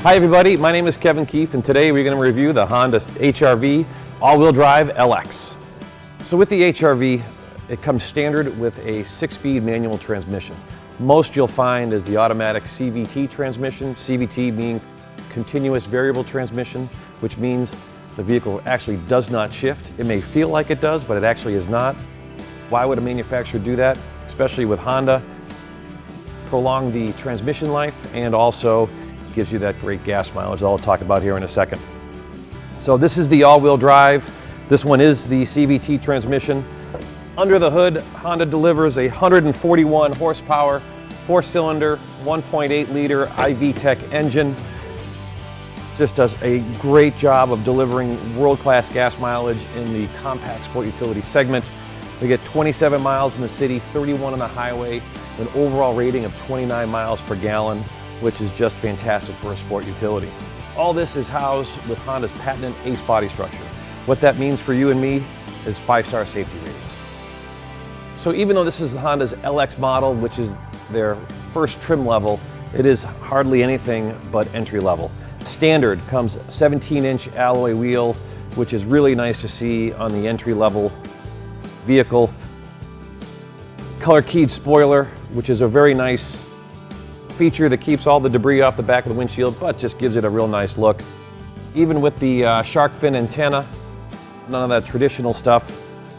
Hi everybody, my name is Kevin Keefe and today we're going to review the Honda HR-V all-wheel drive LX. So with the HR-V, it comes standard with a 6-speed manual transmission. Most you'll find is the automatic CVT transmission, CVT being continuous variable transmission, which means the vehicle actually does not shift. It may feel like it does, but it actually is not. Why would a manufacturer do that? Especially with Honda, prolong the transmission life and also gives you that great gas mileage that I'll talk about here in a second. So this is the all-wheel drive. This one is the CVT transmission. Under the hood, Honda delivers a 141 horsepower, 4-cylinder, 1.8 liter iVTEC engine. Just does a great job of delivering world-class gas mileage in the compact sport utility segment. We get 27 miles in the city, 31 on the highway, an overall rating of 29 miles per gallon, which is just fantastic for a sport utility. All this is housed with Honda's patented ACE body structure. What that means for you and me is 5-star safety ratings. So even though this is Honda's LX model, which is their first trim level, it is hardly anything but entry level. Standard comes 17-inch alloy wheel, which is really nice to see on the entry level vehicle. Color keyed spoiler, which is a very nice feature that keeps all the debris off the back of the windshield, but just gives it a real nice look. Even with the shark fin antenna, none of that traditional stuff,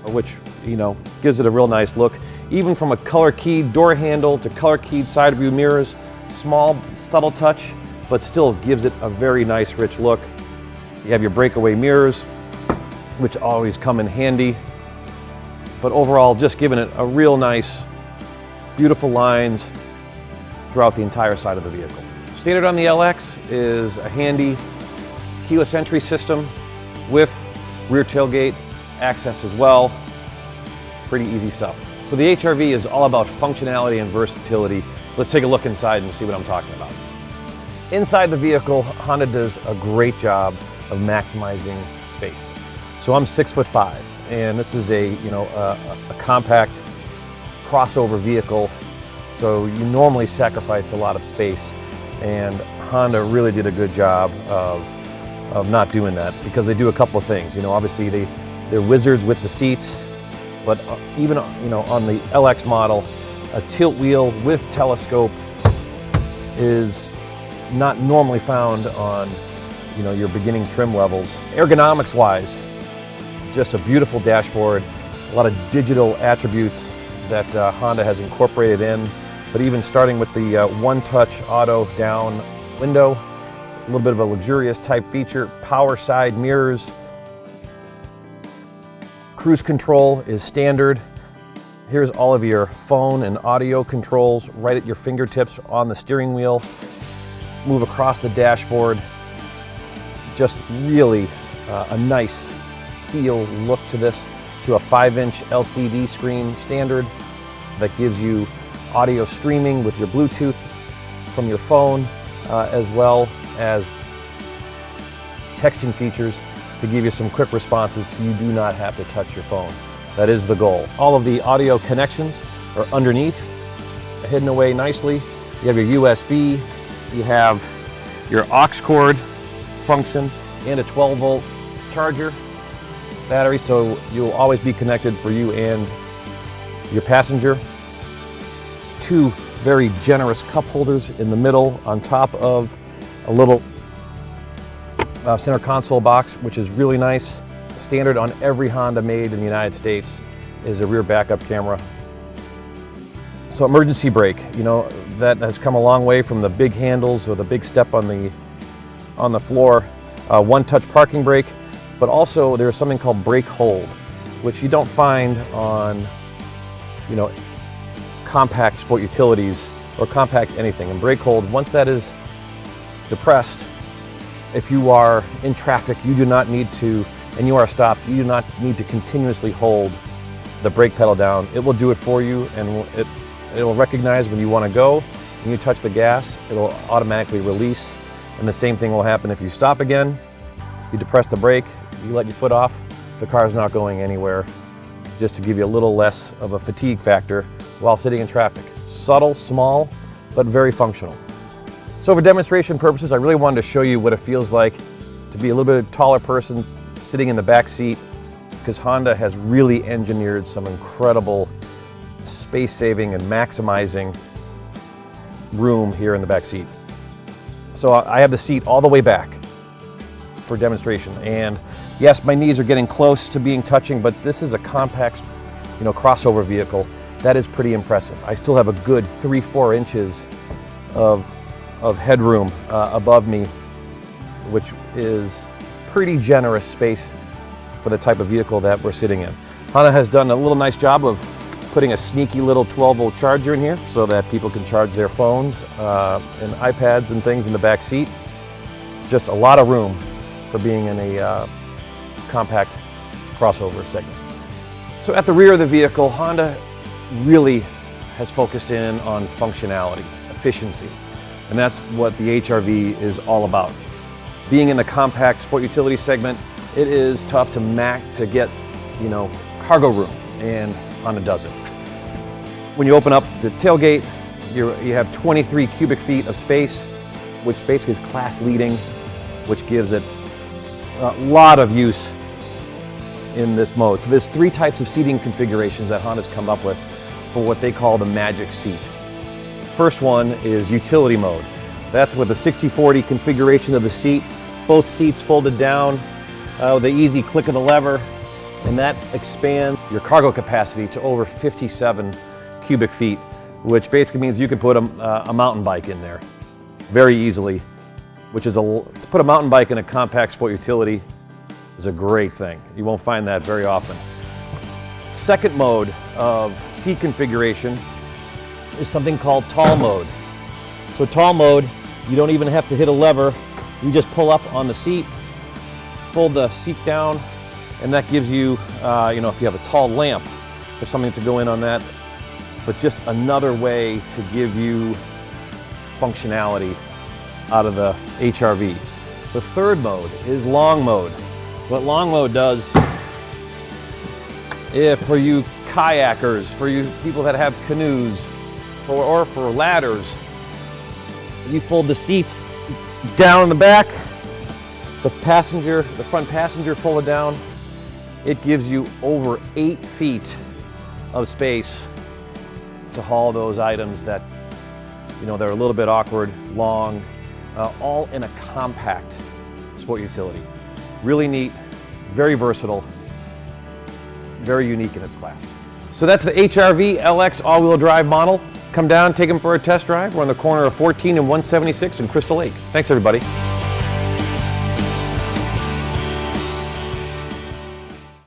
which, you know, gives it a real nice look. Even from a color keyed door handle to color keyed side view mirrors, small, subtle touch, but still gives it a very nice, rich look. You have your breakaway mirrors, which always come in handy. But overall, just giving it a real nice, beautiful lines throughout the entire side of the vehicle. Standard on the LX is a handy keyless entry system with rear tailgate access as well. Pretty easy stuff. So the HR-V is all about functionality and versatility. Let's take a look inside and see what I'm talking about. Inside the vehicle, Honda does a great job of maximizing space. So I'm 6'5", and this is a compact crossover vehicle. So you normally sacrifice a lot of space, and Honda really did a good job of not doing that, because they do a couple of things. You know, obviously they're wizards with the seats, but even on the LX model, a tilt wheel with telescope is not normally found on your beginning trim levels. Ergonomics wise, just a beautiful dashboard, a lot of digital attributes that Honda has incorporated in. But even starting with the one-touch auto down window, a little bit of a luxurious type feature, power side mirrors. Cruise control is standard. Here's all of your phone and audio controls right at your fingertips on the steering wheel. Move across the dashboard. Just really a nice feel look to this, to a 5-inch LCD screen standard that gives you audio streaming with your Bluetooth from your phone, as well as texting features to give you some quick responses so you do not have to touch your phone. That is the goal. All of the audio connections are underneath, hidden away nicely. You have your USB, you have your aux cord function, and a 12-volt charger battery, so you'll always be connected for you and your passenger. 2 very generous cup holders in the middle on top of a little center console box, which is really nice. Standard on every Honda made in the United States is a rear backup camera. So emergency brake, that has come a long way from the big handles or the big step on the floor. One-touch parking brake, but also there's something called brake hold, which you don't find on compact sport utilities or compact anything. And brake hold, once that is depressed, if you are in traffic, you do not need to, and you are stopped, you do not need to continuously hold the brake pedal down. It will do it for you, and it will recognize when you want to go. When you touch the gas, it will automatically release. And the same thing will happen if you stop again. You depress the brake, you let your foot off, the car is not going anywhere, just to give you a little less of a fatigue factor while sitting in traffic. Subtle, small, but very functional. So for demonstration purposes, I really wanted to show you what it feels like to be a little bit taller person sitting in the back seat, because Honda has really engineered some incredible space-saving and maximizing room here in the back seat. So I have the seat all the way back for demonstration, and yes, my knees are getting close to being touching, but this is a compact, crossover vehicle. That is pretty impressive. I still have a good 3-4 inches of headroom above me, which is pretty generous space for the type of vehicle that we're sitting in. Honda has done a little nice job of putting a sneaky little 12-volt charger in here so that people can charge their phones and iPads and things in the back seat. Just a lot of room for being in a compact crossover segment. So at the rear of the vehicle, Honda really has focused in on functionality, efficiency, and that's what the HR-V is all about. Being in the compact sport utility segment, it is tough to get, cargo room, and Honda does it. When you open up the tailgate, you have 23 cubic feet of space, which basically is class leading, which gives it a lot of use in this mode. So there's 3 types of seating configurations that Honda's come up with for what they call the magic seat. First one is utility mode. That's with the 60/40 configuration of the seat. Both seats folded down with an easy click of the lever, and that expands your cargo capacity to over 57 cubic feet, which basically means you can put a mountain bike in there very easily, which is to put a mountain bike in a compact sport utility is a great thing. You won't find that very often. Second mode of seat configuration is something called tall mode. So tall mode, you don't even have to hit a lever. You just pull up on the seat, fold the seat down, and that gives you, if you have a tall lamp, there's something to go in on that, but just another way to give you functionality out of the HR-V. The third mode is long mode. What long mode does, for you kayakers, for you people that have canoes, or for ladders, you fold the seats down in the back, the front passenger folded down. It gives you over 8 feet of space to haul those items that, they're a little bit awkward, long, all in a compact sport utility. Really neat, very versatile, very unique in its class. So that's the HR-V LX all-wheel drive model. Come down, take them for a test drive. We're on the corner of 14 and 176 in Crystal Lake. Thanks, everybody.